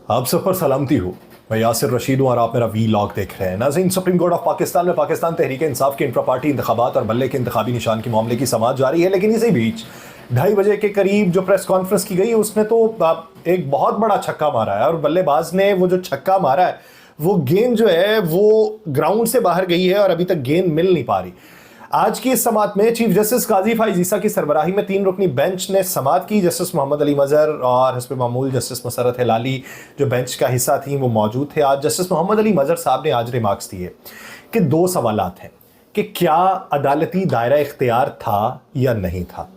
आप सब पर सलामती हो। मैं यासिर रशीद हूँ और आप मेरा वीलॉग देख रहे हैं। नाज़रीन, सुप्रीम कोर्ट ऑफ पाकिस्तान में पाकिस्तान तहरीक इंसाफ के इंट्रा पार्टी इंतखाबात और बल्ले के इंतखाबी निशान के मामले की समाअत जारी है, लेकिन इसी बीच 2:30 बजे के करीब जो प्रेस कॉन्फ्रेंस की गई उसमें तो एक बहुत बड़ा छक्का मारा है, और बल्लेबाज ने वो जो छक्का मारा है वो गेंद जो है वो ग्राउंड से बाहर गई है और अभी तक गेंद मिल नहीं पा रही। आज की इस समाअत में चीफ जस्टिस काजी फाइज ईसा की सरबराही में 3 रुकनी बेंच ने समाअत की। जस्टिस मोहम्मद अली मजहर और हस्ब मामूल जस्टिस मसरत हिलाली जो बेंच का हिस्सा थी वो मौजूद थे। आज जस्टिस मोहम्मद अली मजहर साहब ने आज रिमार्क्स दिए कि 2 सवालात हैं कि क्या अदालती दायरा इख्तियार था या नहीं था।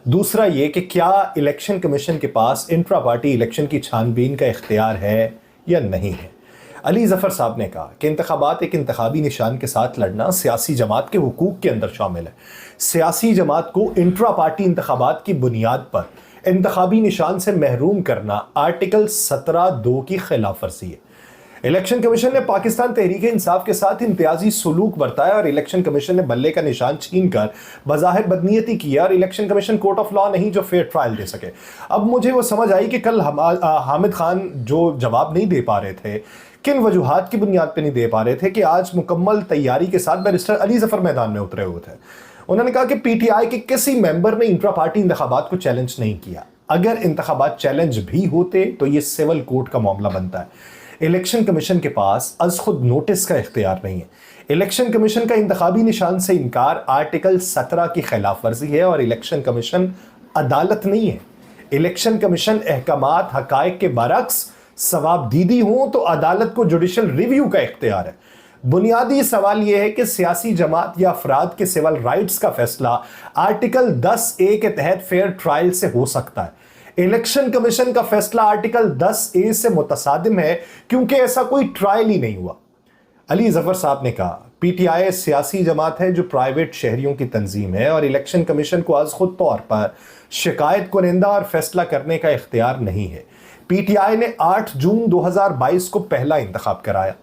दूसरा ये कि क्या इलेक्शन कमीशन के पास इंट्रा पार्टी इलेक्शन की छानबीन का इख्तियार है या नहीं है। अली ज़फ़र साहब ने कहा कि इंतखाबात एक इंतखाबी निशान के साथ लड़ना सियासी जमात के हुकूक के अंदर शामिल है। सियासी जमात को इंट्रा पार्टी इंतखाबात की बुनियाद पर इंतखाबी निशान से महरूम करना आर्टिकल 17(2) की खिलाफ वर्जी है। इलेक्शन कमीशन ने पाकिस्तान तहरीक इंसाफ के साथ इम्तियाजी सलूक बरताया और इलेक्शन कमीशन ने बल्ले का निशान छीन कर बज़ाहिर बदनीयती की और election commission court of law नहीं जो फेयर ट्रायल दे सके। अब मुझे वो समझ आई कि कल हामिद खान जो जवाब नहीं दे पा रहे थे, किन वजूहात की बुनियाद पे नहीं दे पा रहे थे, कि आज मुकम्मल तैयारी के साथ बैरिस्टर अली ज़फ़र मैदान में उतरे हुए थे। उन्होंने कहा कि पीटीआई के किसी मेंबर ने इंट्रा पार्टी इंतखाबात को चैलेंज नहीं किया। अगर इंतखाबात चैलेंज भी होते तो ये सिविल कोर्ट का मामला बनता है। इलेक्शन कमीशन के पास अज खुद नोटिस का इख्तियार नहीं है। इलेक्शन कमीशन का इंतखाबी निशान से इनकार आर्टिकल 17 की खिलाफ वर्जी है और इलेक्शन कमीशन अदालत नहीं है। इलेक्शन कमीशन अहकामात हकायक के बरक्स सवाबदीदी हो तो अदालत को जुडिशल रिव्यू का इख्तियार है। बुनियादी सवाल यह है कि सियासी जमात या अफराद के सिविल राइट्स का फैसला आर्टिकल 10(a) के तहत फेयर ट्रायल से हो सकता है। इलेक्शन कमीशन का फैसला आर्टिकल 10(a) से मुतसादिम है क्योंकि ऐसा कोई ट्रायल ही नहीं हुआ। अली ज़फ़र साहब ने कहा पीटीआई सियासी जमात है जो प्राइवेट शहरियों की तंजीम है और इलेक्शन कमीशन को आज खुद तौर पर शिकायत कुनिंदा और फैसला करने का इख्तियार नहीं है। पीटीआई ने 8 जून 2022 को पहला इंतखाब कराया।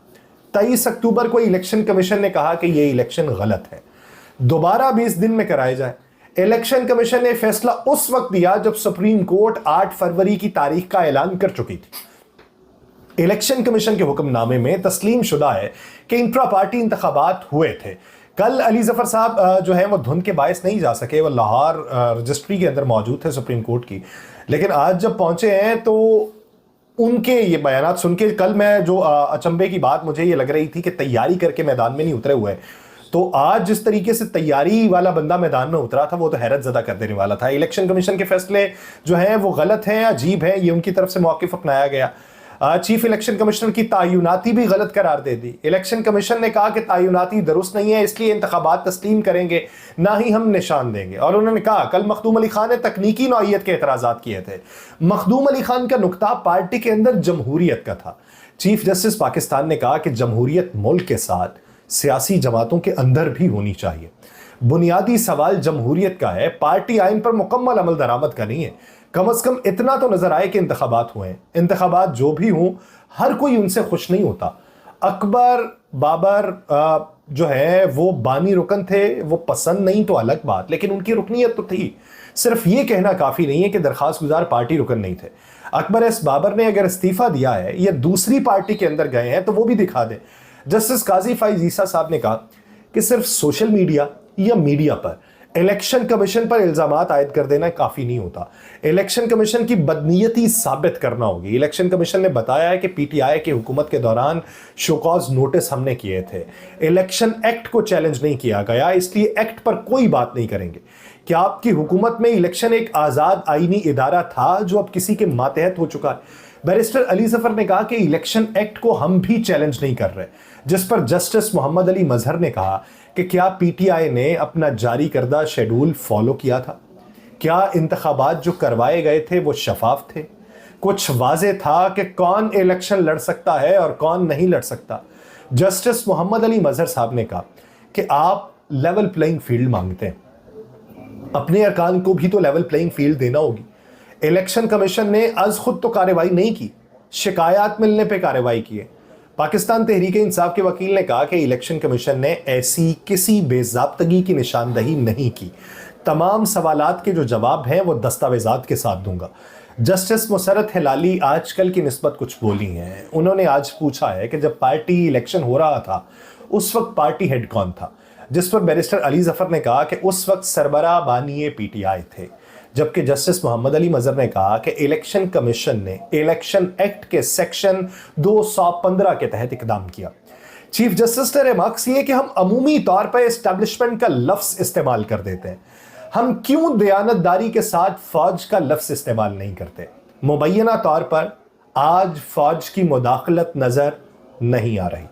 23 अक्टूबर को इलेक्शन कमीशन ने कहा कि यह इलेक्शन गलत है, दोबारा 20 दिन में कराए जाए। इलेक्शन कमीशन ने फैसला उस वक्त दिया जब सुप्रीम कोर्ट 8 फरवरी की तारीख का ऐलान कर चुकी थी। इलेक्शन कमीशन के हुक्मनामे में तस्लीम शुदा है कि इंट्रा पार्टी इंतखाबात हुए थे। कल अली ज़फ़र साहब जो है वो धुंध के बायस नहीं जा सके, वो लाहौर रजिस्ट्री के अंदर मौजूद थे सुप्रीम कोर्ट की, लेकिन आज जब पहुंचे हैं तो उनके ये बयानात सुन के कल मैं जो अचंभे की बात मुझे ये लग रही थी कि तैयारी करके मैदान में नहीं उतरे हुए, तो आज जिस तरीके से तैयारी वाला बंदा मैदान में उतरा था वो तो हैरत ज़दा कर देने वाला था। इलेक्शन कमीशन के फैसले जो हैं वो गलत हैं, अजीब हैं, ये उनकी तरफ से मौक़िफ़ अपनाया गया। चीफ इलेक्शन कमिश्नर की तायुनाती भी गलत करार दे दी। इलेक्शन कमीशन ने कहा कि तायुनाती दुरुस्त नहीं है, इसलिए इंतखाबात तस्लीम करेंगे, ना ही हम निशान देंगे। और उन्होंने कहा कल मखदूम अली खान ने तकनीकी नौइयत के एतराज़ात किए थे। मखदूम अली खान का नुक्ता पार्टी के अंदर जमहूरियत का था। चीफ जस्टिस पाकिस्तान ने कहा कि जमहूरियत मुल्क के साथ सियासी जमातों के अंदर भी होनी चाहिए। बुनियादी सवाल जमहूरियत का है, पार्टी आइन पर मुकम्मल अमल दरामद का नहीं है। कम अज कम इतना तो नजर आए कि इंतखाबात हुए। इंतखाबात जो भी हों, हर कोई उनसे खुश नहीं होता। अकबर बाबर जो है वो बानी रुकन थे, वो पसंद नहीं तो अलग बात, लेकिन उनकी रुकनीत तो थी। सिर्फ ये कहना काफ़ी नहीं है कि दरख्वास्त गुजार पार्टी रुकन नहीं थे। अकबर एस बाबर ने अगर इस्तीफ़ा दिया है या दूसरी पार्टी के अंदर गए हैं तो वो भी दिखा दें। जस्टिस काजी फाइज ईसा साहब ने कहा कि सिर्फ सोशल मीडिया या मीडिया पर इलेक्शन कमीशन पर इल्जामात आयद कर देना काफ़ी नहीं होता। इलेक्शन कमीशन की बदनीयती साबित करना होगी। इलेक्शन कमीशन ने बताया है कि पीटीआई की हुकूमत के दौरान शोकॉज नोटिस हमने किए थे। इलेक्शन एक्ट को चैलेंज नहीं किया गया, इसलिए एक्ट पर कोई बात नहीं करेंगे। क्या आपकी हुकूमत में इलेक्शन एक आज़ाद आईनी इदारा था जो अब किसी के मातहत हो चुका है? बैरिस्टर अली ज़फ़र ने कहा कि इलेक्शन एक्ट को हम भी चैलेंज नहीं कर रहे, जिस पर जस्टिस मोहम्मद अली मजहर ने कहा कि क्या पीटीआई ने अपना जारी करदा शेड्यूल फॉलो किया था? क्या इंतखाबात जो करवाए गए थे वो शफाफ थे? कुछ वाज़े था कि कौन इलेक्शन लड़ सकता है और कौन नहीं लड़ सकता? जस्टिस मोहम्मद अली मजहर साहब ने कहा कि आप लेवल प्लेइंग फील्ड मांगते हैं, अपने अरकान को भी तो लेवल प्लेइंग फील्ड देना होगी। इलेक्शन कमीशन ने आज खुद तो कार्रवाई नहीं की, शिकायत मिलने पे कार्रवाई की है। पाकिस्तान तहरीक इंसाफ के वकील ने कहा कि इलेक्शन कमीशन ने ऐसी किसी बेज़ाब्तगी की निशानदही नहीं की। तमाम सवालात के जो जवाब हैं वो दस्तावेज़ात के साथ दूंगा। जस्टिस मुसरत हिलाली आजकल की निस्बत कुछ बोली हैं। उन्होंने आज पूछा है कि जब पार्टी इलेक्शन हो रहा था उस वक्त पार्टी हेड कौन था, जिस पर बैरिस्टर अली जफर ने कहा कि उस वक्त सरबराह बानी पीटीआई थे, जबकि जस्टिस मोहम्मद अली मजहर ने कहा कि इलेक्शन कमीशन ने इलेक्शन एक्ट के सेक्शन 215 के तहत इकदाम किया। चीफ जस्टिस ने रिमार्क्स किए कि हम अमूमी तौर पर एस्टैब्लिशमेंट का लफ्ज इस्तेमाल कर देते हैं, हम क्यों दयानतदारी के साथ फौज का लफ्ज इस्तेमाल नहीं करते। मुबैना तौर पर आज फौज की मुदाखलत नजर नहीं आ रही।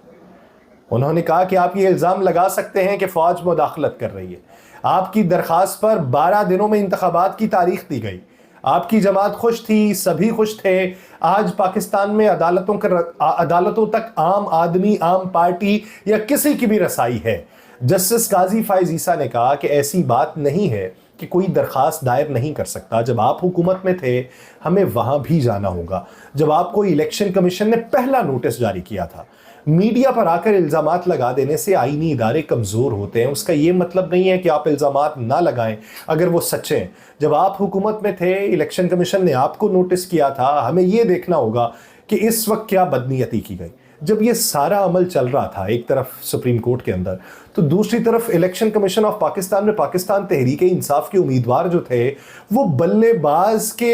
उन्होंने कहा कि आप ये इल्जाम लगा सकते हैं कि फौज मुदाखलत कर रही है। आपकी दरखास्त पर 12 दिनों में इंतखाबात की तारीख दी गई, आपकी जमात खुश थी, सभी खुश थे। आज पाकिस्तान में अदालतों तक आम आदमी, आम पार्टी या किसी की भी रसाई है। जस्टिस काजी फाइज ईसा ने कहा कि ऐसी बात नहीं है कि कोई दरखास्त दायर नहीं कर सकता। जब आप हुकूमत में थे हमें वहां भी जाना होगा। जब आपको इलेक्शन कमीशन ने पहला नोटिस जारी किया था, मीडिया पर आकर इल्जामात लगा देने से आईनी इदारे कमजोर होते हैं। उसका यह मतलब नहीं है कि आप इल्जामात ना लगाएं अगर वो सच्चे हैं। जब आप हुकूमत में थे, इलेक्शन कमीशन ने आपको नोटिस किया था, हमें यह देखना होगा कि इस वक्त क्या बदनीयती की गई। जब ये सारा अमल चल रहा था एक तरफ सुप्रीम कोर्ट के अंदर, तो दूसरी तरफ इलेक्शन कमीशन ऑफ पाकिस्तान में पाकिस्तान तहरीक इंसाफ के उम्मीदवार जो थे वो बल्लेबाज के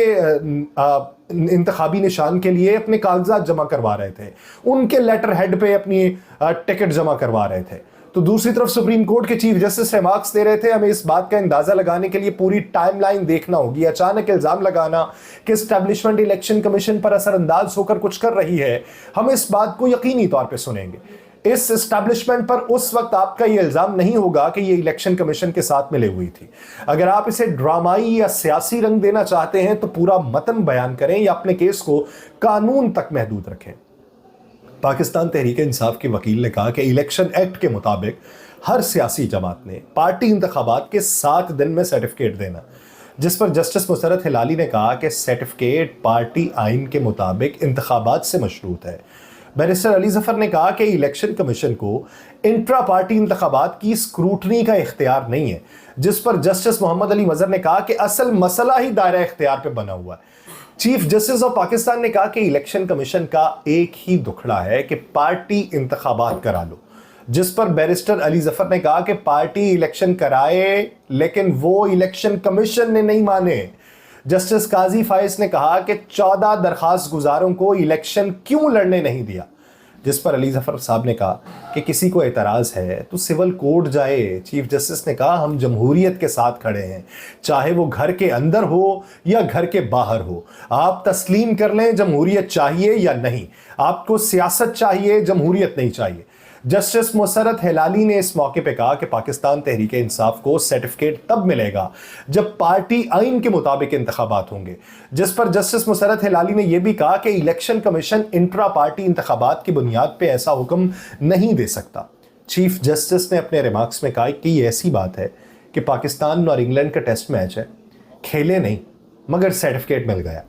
इंतखाबी निशान के लिए अपने कागजात जमा करवा रहे थे, उनके लेटर हेड पे अपनी टिकट जमा करवा रहे थे। तो दूसरी तरफ सुप्रीम कोर्ट के चीफ जस्टिस रिमार्क्स दे रहे थे। हमें इस बात का अंदाजा लगाने के लिए पूरी टाइमलाइन देखना होगी। अचानक इल्जाम लगाना कि एस्टैब्लिशमेंट इलेक्शन कमीशन पर असरअंदाज होकर कुछ कर रही है, हम इस बात को यकीनी तौर पे सुनेंगे। इस एस्टैब्लिशमेंट पर उस वक्त आपका ये इल्जाम नहीं होगा कि ये इलेक्शन कमीशन के साथ मिले हुई थी। अगर आप इसे ड्रामाई या सियासी रंग देना चाहते हैं तो पूरा मतन बयान करें या अपने केस को कानून तक महदूद रखें। पाकिस्तान तहरीक इंसाफ के वकील ने कहा कि इलेक्शन एक्ट के मुताबिक हर सियासी जमात ने पार्टी इंतखाबात के 7 दिन में सर्टिफिकेट देना, जिस पर जस्टिस मुसरत हिलाली ने कहा कि सर्टिफिकेट पार्टी आइन के मुताबिक इंतखाबात से मशरूत है। बैरिस्टर अली जफर ने कहा कि इलेक्शन कमीशन को इंट्रा पार्टी इंतखाबात की स्क्रूटनी का इख्तियार नहीं है, जिस पर जस्टिस मोहम्मद अली मजहर ने कहा कि असल मसला ही दायरा इख्तियार पे बना हुआ है। चीफ जस्टिस ऑफ पाकिस्तान ने कहा कि इलेक्शन कमीशन का एक ही दुखड़ा है कि पार्टी इंतखाबात करा लो, जिस पर बैरिस्टर अली जफर ने कहा कि पार्टी इलेक्शन कराए लेकिन वो इलेक्शन कमीशन ने नहीं माने। जस्टिस काजी फाइज ने कहा कि 14 दरखास्त गुजारों को इलेक्शन क्यों लड़ने नहीं दिया, जिस पर अली जफर साहब ने कहा कि किसी को एतराज़ है तो सिविल कोर्ट जाए। चीफ जस्टिस ने कहा हम जमहूरियत के साथ खड़े हैं, चाहे वो घर के अंदर हो या घर के बाहर हो। आप तस्लीम कर लें जमहूरियत चाहिए या नहीं, आपको सियासत चाहिए, जमहूरियत नहीं चाहिए। जस्टिस मुसरत हिलाली ने इस मौके पे कहा कि पाकिस्तान तहरीक इंसाफ को सर्टिफिकेट तब मिलेगा जब पार्टी आइन के मुताबिक इंतखाबात होंगे, जिस पर जस्टिस मुसरत हिलाली ने यह भी कहा कि इलेक्शन कमीशन इंट्रा पार्टी इंतखाबात की बुनियाद पे ऐसा हुक्म नहीं दे सकता। चीफ जस्टिस ने अपने रिमार्क्स में कहा कि ये ऐसी बात है कि पाकिस्तान और इंग्लैंड का टेस्ट मैच है, खेले नहीं मगर सर्टिफिकेट मिल गया।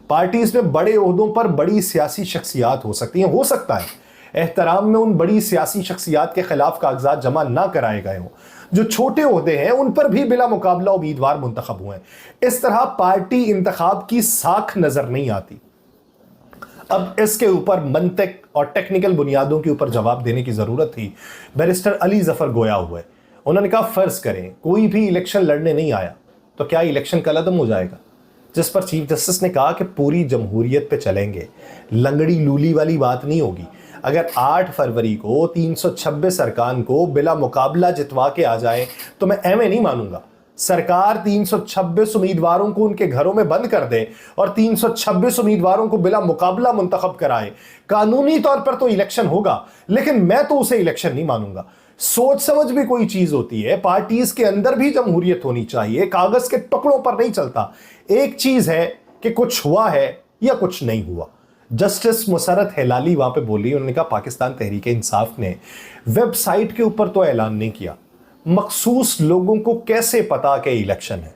पार्टीज में बड़े ओहदों पर बड़ी सियासी शख्सियात हो सकती हैं, हो सकता है एहतराम में उन बड़ी सियासी शख्सियात के खिलाफ कागजात जमा ना कराए गए हों। जो छोटे ओहदे हैं उन पर भी बिला मुकाबला उम्मीदवार मुंतखब हुए। इस तरह पार्टी इंतखाब की साख नजर नहीं आती। अब इसके ऊपर मंतिक और टेक्निकल बुनियादों के ऊपर जवाब देने की जरूरत थी। बैरिस्टर अली जफर गोया हुए, उन्होंने कहा फर्ज करें कोई भी इलेक्शन लड़ने नहीं आया तो क्या इलेक्शन कलअदम हो जाएगा, जिस पर चीफ जस्टिस ने कहा कि पूरी जमहूरियत पे चलेंगे, लंगड़ी लूली वाली बात नहीं होगी। अगर 8 फरवरी को 326 अरकान को बिला मुकाबला जितवा के आ जाए तो मैं एवं नहीं मानूंगा। सरकार 326 उम्मीदवारों को उनके घरों में बंद कर दे और 326 उम्मीदवारों को बिला मुकाबला मुंतखब कराए, कानूनी तौर पर तो इलेक्शन होगा, लेकिन मैं तो उसे इलेक्शन नहीं मानूंगा। सोच समझ भी कोई चीज होती है, पार्टीज के अंदर भी जमहूरियत होनी चाहिए, कागज के टुकड़ों पर नहीं चलता। एक चीज है कि कुछ हुआ है या कुछ नहीं हुआ। जस्टिस मुसरत हिलाली वहां पे बोली, उन्होंने कहा पाकिस्तान तहरीक इंसाफ ने वेबसाइट के ऊपर तो ऐलान नहीं किया, मखसूस लोगों को कैसे पता कि इलेक्शन है,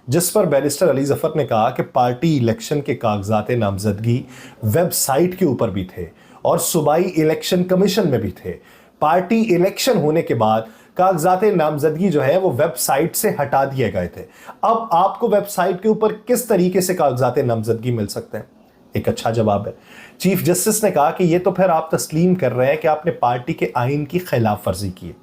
जिस पर बैरिस्टर अली जफर ने कहा कि पार्टी इलेक्शन के कागजात नामजदगी वेबसाइट के ऊपर भी थे और सूबाई इलेक्शन कमीशन में भी थे। पार्टी इलेक्शन होने के बाद کاغذات نامزدگی جو ہے وہ ویب سائٹ سے ہٹا دیے گئے تھے. اب آپ کو ویب سائٹ کے اوپر کس طریقے سے کاغذات نامزدگی مل سکتے ہیں؟ ایک اچھا جواب ہے. چیف جسٹس نے کہا کہ یہ تو پھر آپ تسلیم کر رہے ہیں کہ آپ نے پارٹی کے آئین کی خلاف ورزی کی ہے.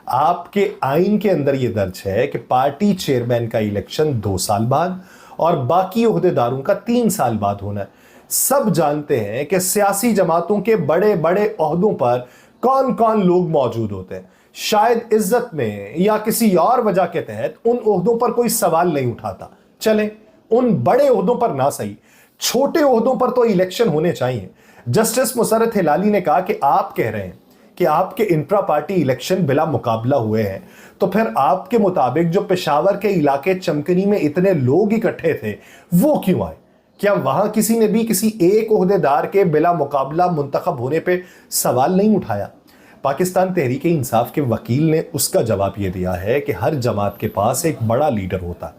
آپ کے آئین کے اندر یہ درج ہے کہ پارٹی چیئرمین کا الیکشن 2 سال بعد اور باقی عہدیداروں کا 3 سال بعد ہونا ہے. سب جانتے ہیں کہ سیاسی جماعتوں کے بڑے بڑے عہدوں پر کون کون لوگ موجود ہوتے ہیں. شاید عزت میں یا کسی اور وجہ کے تحت ان عہدوں پر کوئی سوال نہیں اٹھاتا. چلیں ان بڑے عہدوں پر نہ صحیح، چھوٹے عہدوں پر تو الیکشن ہونے چاہیے. جسٹس مسرت ہلالی نے کہا کہ آپ کہہ رہے ہیں کہ آپ کے انٹرا پارٹی الیکشن بلا مقابلہ ہوئے ہیں، تو پھر آپ کے مطابق جو پشاور کے علاقے چمکنی میں اتنے لوگ اکٹھے تھے وہ کیوں آئے؟ کیا وہاں کسی نے بھی کسی ایک عہدیدار کے بلا مقابلہ منتخب ہونے پہ سوال نہیں اٹھایا؟ پاکستان تحریک انصاف کے وکیل نے اس کا جواب یہ دیا ہے کہ ہر جماعت کے پاس ایک بڑا لیڈر ہوتا ہے.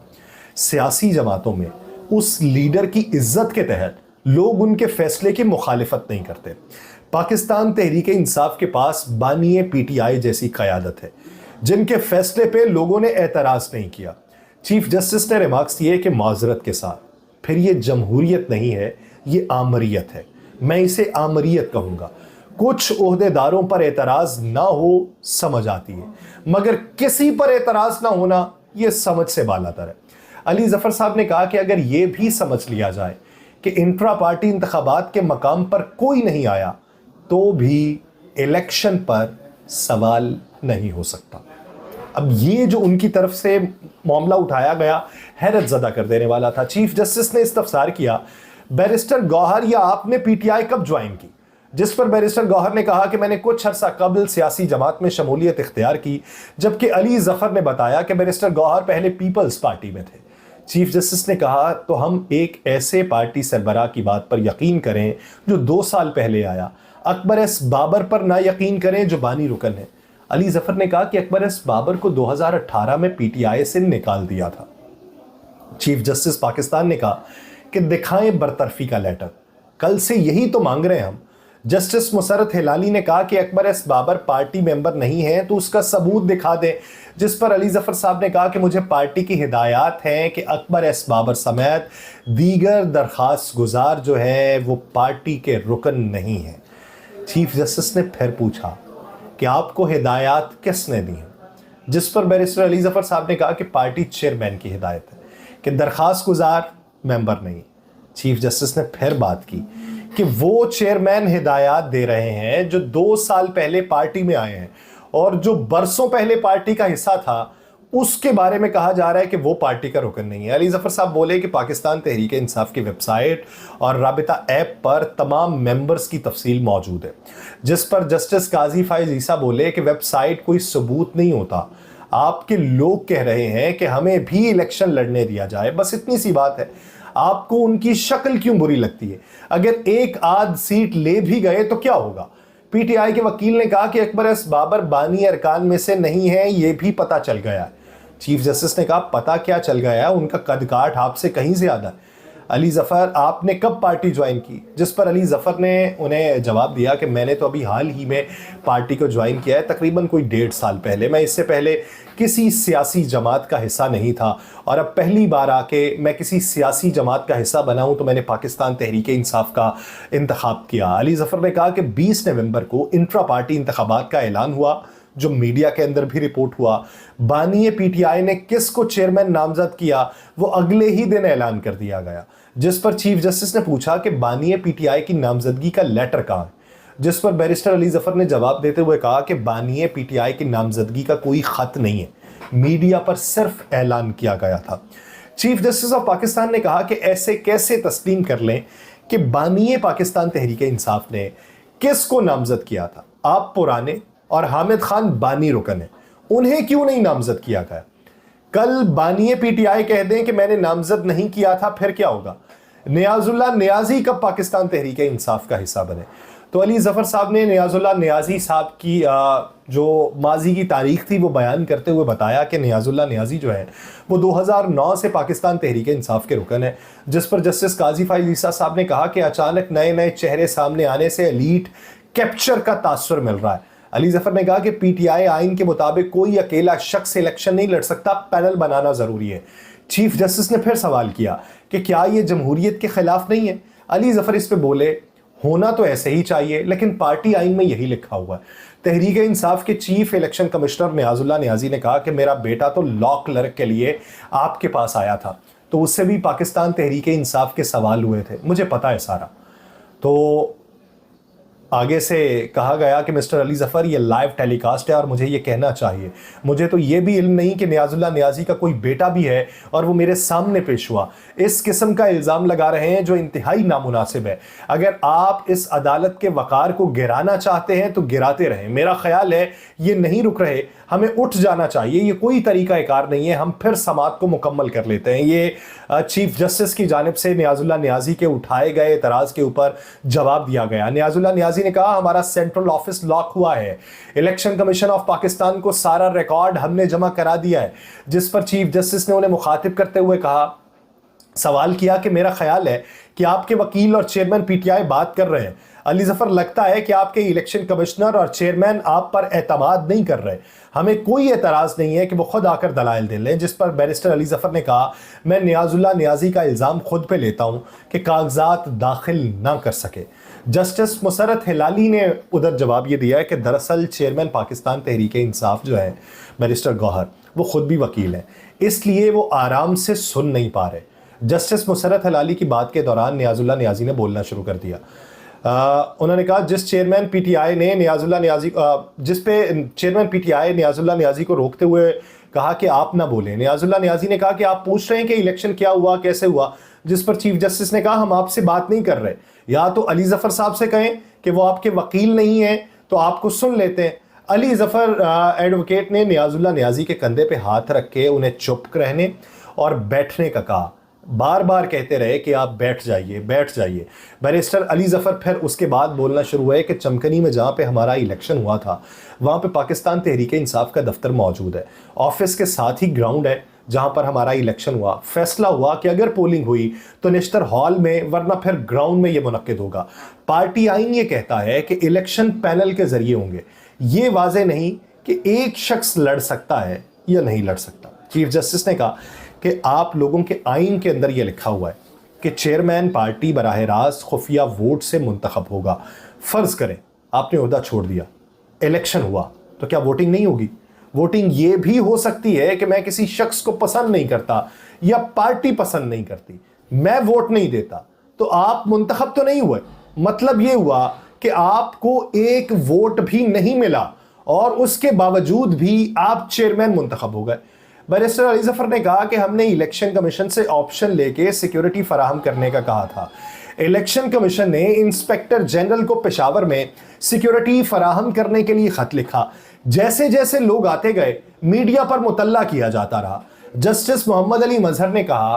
سیاسی جماعتوں میں اس لیڈر کی عزت کے تحت لوگ ان کے فیصلے کی مخالفت نہیں کرتے. پاکستان تحریک انصاف کے پاس بانی پی ٹی آئی جیسی قیادت ہے جن کے فیصلے پہ لوگوں نے اعتراض نہیں کیا. چیف جسٹس نے ریمارکس دیے کہ معذرت کے ساتھ پھر یہ جمہوریت نہیں ہے، یہ آمریت ہے. میں اسے آمریت کہوں گا. کچھ عہدیداروں پر اعتراض نہ ہو سمجھ آتی ہے، مگر کسی پر اعتراض نہ ہونا یہ سمجھ سے بالاتر ہے. علی ظفر صاحب نے کہا کہ اگر یہ بھی سمجھ لیا جائے کہ انٹرا پارٹی انتخابات کے مقام پر کوئی نہیں آیا تو بھی الیکشن پر سوال نہیں ہو سکتا. اب یہ جو ان کی طرف سے معاملہ اٹھایا گیا حیرت زدہ کر دینے والا تھا. چیف جسٹس نے استفسار کیا بیرسٹر گوہر یا آپ نے پی ٹی آئی کب جوائن کی؟ جس پر بیرسٹر گوہر نے کہا کہ میں نے کچھ عرصہ قبل سیاسی جماعت میں شمولیت اختیار کی، جبکہ علی ظفر نے بتایا کہ بیرسٹر گوہر پہلے پیپلز پارٹی میں تھے. چیف جسٹس نے کہا تو ہم ایک ایسے پارٹی سربراہ کی بات پر یقین کریں جو 2 سال پہلے آیا، اکبر ایس بابر پر نہ یقین کریں جو بانی رکن ہے. علی ظفر نے کہا کہ اکبر ایس بابر کو 2018 میں پی ٹی آئی سے نکال دیا تھا. چیف جسٹس پاکستان نے کہا کہ دکھائیں برطرفی کا لیٹر، کل سے یہی تو مانگ رہے ہیں ہم. جسٹس مسرت ہلالی نے کہا کہ اکبر ایس بابر پارٹی ممبر نہیں ہے تو اس کا ثبوت دکھا دیں، جس پر علی ظفر صاحب نے کہا کہ مجھے پارٹی کی ہدایات ہیں کہ اکبر ایس بابر سمیت دیگر درخواست گزار جو ہیں وہ پارٹی کے رکن نہیں ہیں. چیف جسٹس نے پھر پوچھا کہ آپ کو ہدایات کس نے دی ہیں؟ جس پر بیرسٹر علی ظفر صاحب نے کہا کہ پارٹی چیئرمین کی ہدایت ہے کہ درخواست گزار ممبر نہیں. چیف جسٹس نے پھر بات کی کہ وہ چیئرمین ہدایات دے رہے ہیں جو 2 سال پہلے پارٹی میں آئے ہیں اور جو برسوں پہلے پارٹی کا حصہ تھا اس کے بارے میں کہا جا رہا ہے کہ وہ پارٹی کا رکن نہیں ہے. علی ظفر صاحب بولے کہ پاکستان تحریک انصاف کی ویب سائٹ اور رابطہ ایپ پر تمام ممبرز کی تفصیل موجود ہے. جس پر جسٹس قاضی فائز عیسیٰ بولے کہ ویب سائٹ کوئی ثبوت نہیں ہوتا، آپ کے لوگ کہہ رہے ہیں کہ ہمیں بھی الیکشن لڑنے دیا جائے، بس اتنی سی بات ہے. آپ کو ان کی شکل کیوں بری لگتی ہے؟ اگر ایک آدھ سیٹ لے بھی گئے تو کیا ہوگا؟ پی ٹی آئی کے وکیل نے کہا کہ اکبر ایس بابر بانی ارکان میں سے نہیں ہے، یہ بھی پتہ چل گیا ہے. چیف جسٹس نے کہا پتہ کیا چل گیا ہے؟ ان کا قد کاٹ آپ سے کہیں زیادہ ہے. علی ظفر آپ نے کب پارٹی جوائن کی؟ جس پر علی ظفر نے انہیں جواب دیا کہ میں نے تو ابھی حال ہی میں پارٹی کو جوائن کیا ہے، تقریباً کوئی 1.5 سال پہلے. میں اس سے پہلے کسی سیاسی جماعت کا حصہ نہیں تھا اور اب پہلی بار آ کے میں کسی سیاسی جماعت کا حصہ بنا ہوں تو میں نے پاکستان تحریک انصاف کا انتخاب کیا. علی ظفر نے کہا کہ 20 نومبر کو انٹرا پارٹی انتخابات کا اعلان ہوا جو میڈیا کے اندر بھی رپورٹ ہوا. بانی پی ٹی آئی نے کس کو چیئرمین نامزد کیا وہ اگلے ہی دن اعلان کر دیا گیا. جس پر چیف جسٹس نے پوچھا کہ بانی پی ٹی آئی کی نامزدگی کا لیٹر کہاں ہے؟ جس پر بیرسٹر علی ظفر نے جواب دیتے ہوئے کہا کہ بانی پی ٹی آئی کی نامزدگی کا کوئی خط نہیں ہے، میڈیا پر صرف اعلان کیا گیا تھا. چیف جسٹس آف پاکستان نے کہا کہ ایسے کیسے تسلیم کر لیں کہ بانی پاکستان تحریک انصاف نے کس کو نامزد کیا تھا؟ آپ پرانے اور حامد خان بانی رکن ہیں، انہیں کیوں نہیں نامزد کیا گیا؟ کل بانی پی ٹی آئی کہہ دیں کہ میں نے نامزد نہیں کیا تھا، پھر کیا ہوگا؟ نیاز اللہ نیازی کب پاکستان تحریک انصاف کا حصہ بنے؟ تو علی ظفر صاحب نے نیاز اللہ نیازی صاحب کی جو ماضی کی تاریخ تھی وہ بیان کرتے ہوئے بتایا کہ نیاز اللہ نیازی جو ہے وہ 2009 سے پاکستان تحریک انصاف کے رکن ہے. جس پر جسٹس قاضی فائز عیسیٰ صاحب نے کہا کہ اچانک نئے نئے چہرے سامنے آنے سے ایلیٹ کیپچر کا تاثر مل رہا ہے. अली ज़फ़र ने कहा कि पीटीआई आइन के मुताबिक कोई अकेला शख्स इलेक्शन नहीं लड़ सकता, पैनल बनाना ज़रूरी है। चीफ जस्टिस ने फिर सवाल किया कि क्या ये जमहूरियत के खिलाफ नहीं है। अली ज़फ़र इस पे बोले होना तो ऐसे ही चाहिए, लेकिन पार्टी आइन में यही लिखा हुआ है। तहरीक इंसाफ के चीफ इलेक्शन कमिश्नर नियाजुल्लाह नियाज़ी ने कहा कि मेरा बेटा तो लॉ क्लर्क के लिए आपके पास आया था, तो उससे भी पाकिस्तान तहरीक इंसाफ के सवाल हुए थे, मुझे पता है सारा। तो आगे से कहा गया कि मिस्टर अली ज़फ़र ये लाइव टेलीकास्ट है और मुझे ये कहना चाहिए, मुझे तो ये भी इल्म नहीं कि नियाजुल्लाह नियाज़ी का कोई बेटा भी है और वो मेरे सामने पेश हुआ। इस किस्म का इल्ज़ाम लगा रहे हैं जो इंतहाई नामुनासिब है। अगर आप इस अदालत के वक़ार को गिराना चाहते हैं तो गिराते रहें, मेरा ख्याल है ये नहीं रुक रहे, हमें उठ जाना चाहिए, ये कोई तरीका कार नहीं है, हम फिर समात को मुकम्मल कर लेते हैं। ये चीफ जस्टिस की जानिब से नियाजुल्लाह नियाज़ी के उठाए गए एतराज़ के ऊपर जवाब दिया गया। नियाजुल्लाह नियाज़ी ने कहा हमारा सेंट्रल ऑफिस लॉक हुआ है, इलेक्शन कमीशन ऑफ पाकिस्तान को सारा रिकॉर्ड हमने जमा करा दिया है। जिस पर चीफ जस्टिस ने उन्हें मुखातिब करते हुए कहा, सवाल किया कि मेरा ख्याल है कि आपके वकील और चेयरमैन पीटीआई बात कर रहे हैं। अली ज़फ़र लगता है कि आपके इलेक्शन कमिश्नर और चेयरमैन आप पर एतमाद नहीं कर रहे, हमें कोई एतराज़ नहीं है कि वो खुद आकर दलाइल दे लें। जिस पर बैरिस्टर अली ज़फ़र ने कहा मैं नियाजुल्लाह नियाज़ी का इल्ज़ाम खुद पे लेता हूँ कि कागजात दाखिल ना कर सके। जस्टिस मुसरत हिलाली ने उधर जवाब ये दिया है कि दरअसल चेयरमैन पाकिस्तान तहरीक इंसाफ जो है बैरिस्टर गौहर, वो खुद भी वकील हैं, इसलिए वो आराम से सुन नहीं पा रहे। जस्टिस मुसरत हिलाली की बात के दौरान नियाजुल्लाह नियाज़ी ने बोलना शुरू कर दिया। उन्होंने कहा जिस चेयरमैन पीटीआई ने नियाजुल्लाह नियाज़ी जिस पे चेयरमैन पीटीआई नियाजुल्लाह नियाज़ी को रोकते हुए कहा कि आप ना बोलें। नियाजुल्लाह नियाज़ी ने कहा कि आप पूछ रहे हैं कि इलेक्शन क्या हुआ, कैसे हुआ, जिस पर चीफ जस्टिस ने कहा हम आपसे बात नहीं कर रहे, या तो अली ज़फ़र साहब से कहें कि वो आपके वकील नहीं हैं तो आपको सुन लेते हैं। अली ज़फ़र एडवोकेट ने नियाजुल्लाह नियाज़ी के कंधे पे हाथ रख के उन्हें चुप रहने और बैठने का कहा, बार बार कहते रहे कि आप बैठ जाइए बैठ जाइए। बैरिस्टर अली ज़फ़र फिर उसके बाद बोलना शुरू हुए कि चमकनी में जहाँ पे हमारा इलेक्शन हुआ था वहाँ पे पाकिस्तान तहरीक इंसाफ का दफ्तर मौजूद है, ऑफिस के साथ ही ग्राउंड है जहाँ पर हमारा इलेक्शन हुआ। फैसला हुआ कि अगर पोलिंग हुई तो निश्तर हॉल में, वरना फिर ग्राउंड में ये मुनक्किद होगा। पार्टी आइन ये कहता है कि इलेक्शन पैनल के ज़रिए होंगे, ये वाज़े नहीं कि एक शख्स लड़ सकता है या नहीं लड़ सकता। चीफ जस्टिस ने कहा कि आप लोगों के आइन के अंदर ये लिखा हुआ है कि चेयरमैन पार्टी बराह रास्त खुफिया वोट से मुंतखब होगा। फ़र्ज़ करें आपने ओहदा छोड़ दिया, इलेक्शन हुआ, तो क्या वोटिंग नहीं होगी? वोटिंग ये भी हो सकती है कि मैं किसी शख्स को पसंद नहीं करता या पार्टी पसंद नहीं करती, मैं वोट नहीं देता, तो आप मुंतखब तो नहीं हुए। मतलब ये हुआ कि आपको एक वोट भी नहीं मिला और उसके बावजूद भी आप चेयरमैन मुंतखब हो गए। बैरिस्टर अली ज़फ़र ने कहा कि हमने इलेक्शन कमीशन से ऑप्शन लेके सिक्योरिटी फराहम करने का कहा था। इलेक्शन कमीशन ने इंस्पेक्टर जनरल को पेशावर में सिक्योरिटी फराहम करने के लिए खत लिखा। जैसे जैसे लोग आते गए मीडिया पर मुतल्ला किया जाता रहा। जस्टिस मोहम्मद अली मजहर ने कहा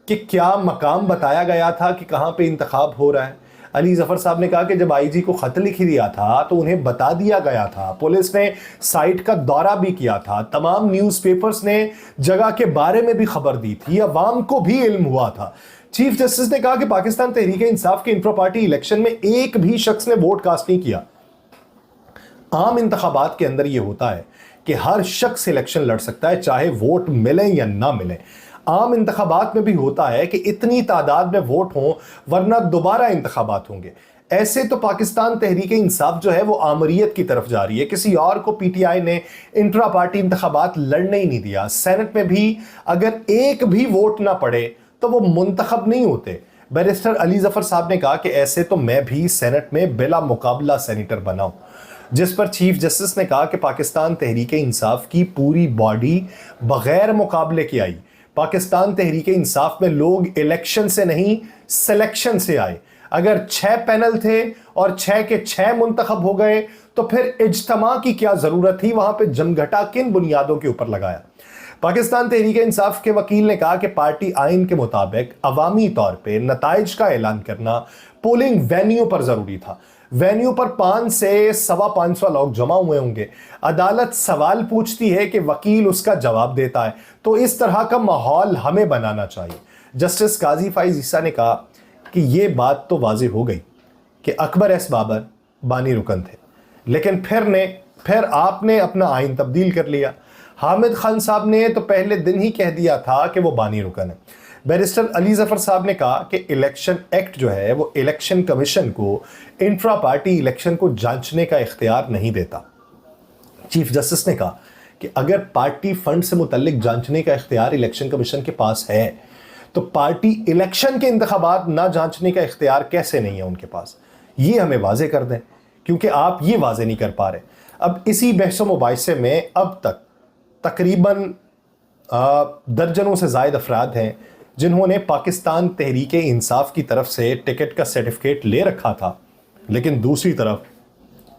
कि क्या मकाम बताया गया था कि कहाँ पे इंतखाब हो रहा है? अली ज़फ़र साहब ने कहा कि जब आईजी को ख़त लिख दिया था तो उन्हें बता दिया गया था, पुलिस ने साइट का दौरा भी किया था, तमाम न्यूज़पेपर्स ने जगह के बारे में भी खबर दी थी, अवाम को भी इल्म हुआ था। चीफ जस्टिस ने कहा कि पाकिस्तान तहरीक इंसाफ के इंट्रा पार्टी इलेक्शन में एक भी शख्स ने वोट कास्ट नहीं किया। आम इंतखाबात के अंदर यह होता है कि हर शख्स इलेक्शन लड़ सकता है, चाहे वोट मिले या ना मिले। आम इंतखाबात में भी होता है कि इतनी तादाद में वोट हों वरना दोबारा इंतखाबात होंगे। ऐसे तो पाकिस्तान तहरीक इंसाफ जो है वो आमरीत की तरफ जा रही है, किसी और को पीटीआई ने इंट्रा पार्टी इंतखाबात लड़ने ही नहीं दिया। सेनेट में भी अगर एक भी वोट ना पड़े तो वो मुंतखब नहीं होते। बैरिस्टर अली ज़फ़र साहब ने कहा कि ऐसे तो मैं भी सेनेट में बिला मुकाबला सेनेटर बना हूं। जिस पर चीफ जस्टिस ने कहा कि पाकिस्तान तहरीक इंसाफ की पूरी बॉडी बगैर मुकाबले की आई। पाकिस्तान तहरीक इंसाफ में लोग इलेक्शन से नहीं सिलेक्शन से आए। अगर 6 पैनल थे और 6 के 6 मुंतखब हो गए तो फिर इज्तमा की क्या जरूरत थी? वहां पे जमघटा किन बुनियादों के ऊपर लगाया? पाकिस्तान तहरीक इंसाफ के वकील ने कहा कि पार्टी आइन के मुताबिक अवामी तौर पे नताइज का ऐलान करना पोलिंग वेन्यू पर जरूरी था। वेन्यू पर 500 से 550 लोग जमा हुए होंगे। अदालत सवाल पूछती है कि वकील उसका जवाब देता है, तो इस तरह का माहौल हमें बनाना चाहिए। जस्टिस काजी फाइज ईसा ने कहा कि यह बात तो वाज़ेह हो गई कि अकबर एस बाबर बानी रुकन थे, लेकिन फिर ने پھر آپ نے اپنا آئین تبدیل کر لیا. حامد خان صاحب نے تو پہلے دن ہی کہہ دیا تھا کہ وہ بانی رکن ہے. بیرسٹر علی ظفر صاحب نے کہا کہ الیکشن ایکٹ جو ہے وہ الیکشن کمیشن کو انٹرا پارٹی الیکشن کو جانچنے کا اختیار نہیں دیتا. چیف جسٹس نے کہا کہ اگر پارٹی فنڈ سے متعلق جانچنے کا اختیار الیکشن کمیشن کے پاس ہے تو پارٹی الیکشن کے انتخابات نہ جانچنے کا اختیار کیسے نہیں ہے ان کے پاس. یہ ہمیں واضح کر دیں کیونکہ آپ یہ واضح نہیں کر پا رہے. اب اسی بحث و مباحثے میں اب تک تقریباً درجنوں سے زائد افراد ہیں جنہوں نے پاکستان تحریک انصاف کی طرف سے ٹکٹ کا سرٹیفکیٹ لے رکھا تھا، لیکن دوسری طرف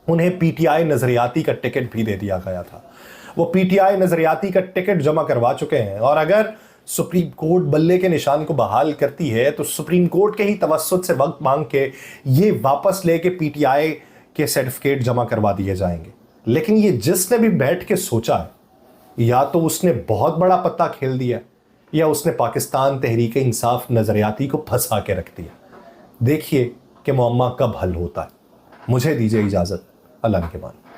انہیں پی ٹی آئی نظریاتی کا ٹکٹ بھی دے دیا گیا تھا. وہ پی ٹی آئی نظریاتی کا ٹکٹ جمع کروا چکے ہیں، اور اگر سپریم کورٹ بلے کے نشان کو بحال کرتی ہے تو سپریم کورٹ کے ہی توسط سے وقت مانگ کے یہ واپس لے کے پی ٹی آئی کے سرٹیفکیٹ جمع کروا دیے جائیں گے. لیکن یہ جس نے بھی بیٹھ کے سوچا ہے، یا تو اس نے بہت بڑا پتہ کھیل دیا یا اس نے پاکستان تحریک انصاف نظریاتی کو پھنسا کے رکھ دیا. دیکھیے کہ معمہ کب حل ہوتا ہے. مجھے دیجیے اجازت. اللہ کے مان.